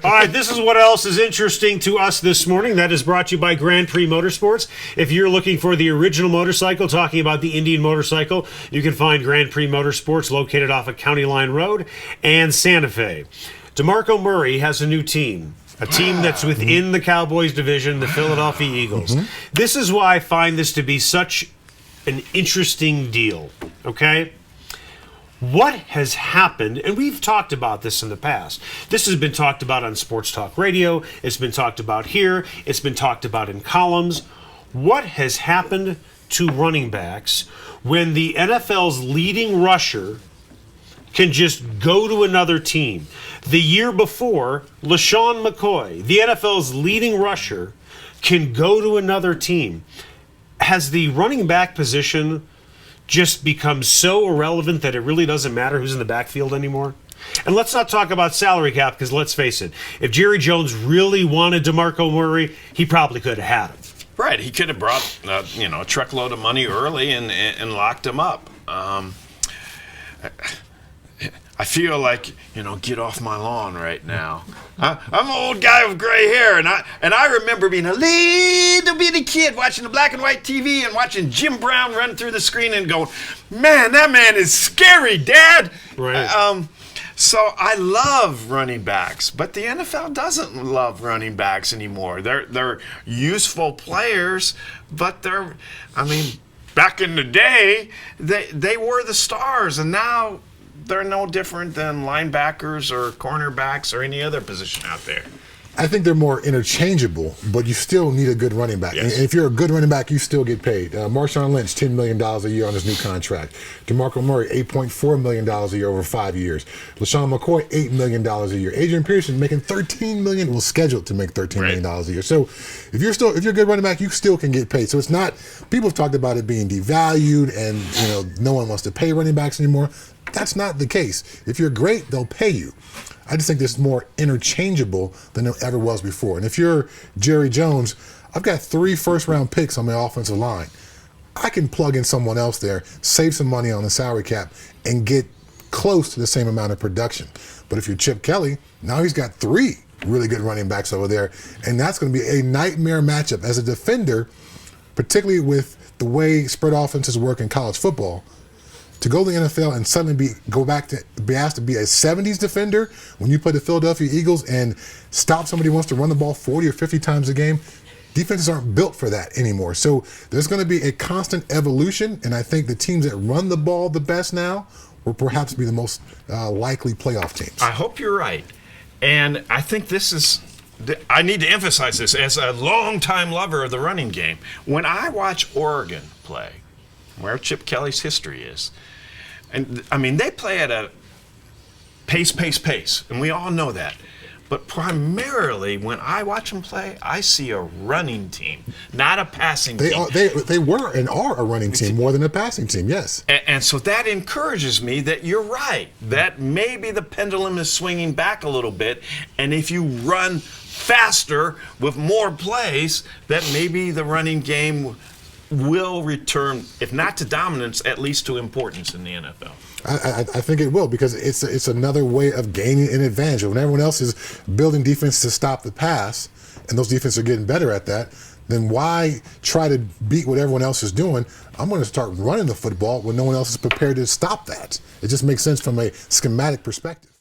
All right, this is what else is interesting to us this morning. That is brought to you by Grand Prix Motorsports. If you're looking for the original motorcycle, talking about the Indian motorcycle, you can find Grand Prix Motorsports located off of County Line Road and Santa Fe. DeMarco Murray has a new team. A team that's within the Cowboys division, the Philadelphia Eagles. This is why I find this to be such an interesting deal, okay? What has happened, and we've talked about this in the past. This has been talked about on Sports Talk Radio. It's been talked about here. It's been talked about in columns. What has happened to running backs when the NFL's leading rusher can just go to another team? The year before, LeSean McCoy, the NFL's leading rusher, can go to another team. Has the running back position just become so irrelevant that it really doesn't matter who's in the backfield anymore? And let's not talk about salary cap, because let's face it, if Jerry Jones really wanted DeMarco Murray, he probably could have had him. Right, he could have brought a truckload of money early and locked him up. I feel like, get off my lawn right now. I'm an old guy with gray hair, and I remember being a little bitty kid watching the black and white TV and watching Jim Brown run through the screen and going, man, that man is scary, Dad. Right. So I love running backs, but the NFL doesn't love running backs anymore. They're useful players, but back in the day, they were the stars, and now they're no different than linebackers or cornerbacks or any other position out there. I think they're more interchangeable, but you still need a good running back. Yes. And if you're a good running back, you still get paid. Marshawn Lynch, $10 million a year on his new contract. DeMarco Murray, $8.4 million a year over 5 years. LeSean McCoy, $8 million a year. Adrian Peterson making $13 million, well, scheduled to make $13 million a year. So if you're a good running back, you still can get paid. So it's not, people have talked about it being devalued and no one wants to pay running backs anymore. That's not the case. If you're great, they'll pay you. I just think this is more interchangeable than it ever was before. And if you're Jerry Jones, I've got 3 first-round picks on my offensive line. I can plug in someone else there, save some money on the salary cap, and get close to the same amount of production. But if you're Chip Kelly, now he's got 3 really good running backs over there, and that's going to be a nightmare matchup. As a defender, particularly with the way spread offenses work in college football, to go to the NFL and suddenly be asked to be a 70s defender when you play the Philadelphia Eagles and stop somebody who wants to run the ball 40 or 50 times a game, defenses aren't built for that anymore. So there's going to be a constant evolution, and I think the teams that run the ball the best now will perhaps be the most likely playoff teams. I hope you're right. And I think I need to emphasize this as a longtime lover of the running game. When I watch Oregon play, where Chip Kelly's history is, and they play at a pace, and we all know that. But primarily, when I watch them play, I see a running team, not a passing team. They were and are a running team more than a passing team, yes. And so that encourages me that you're right, that maybe the pendulum is swinging back a little bit, and if you run faster with more plays, that maybe the running game will return, if not to dominance, at least to importance in the NFL. I think it will, because it's another way of gaining an advantage. When everyone else is building defense to stop the pass, and those defenses are getting better at that, then why try to beat what everyone else is doing? I'm going to start running the football when no one else is prepared to stop that. It just makes sense from a schematic perspective.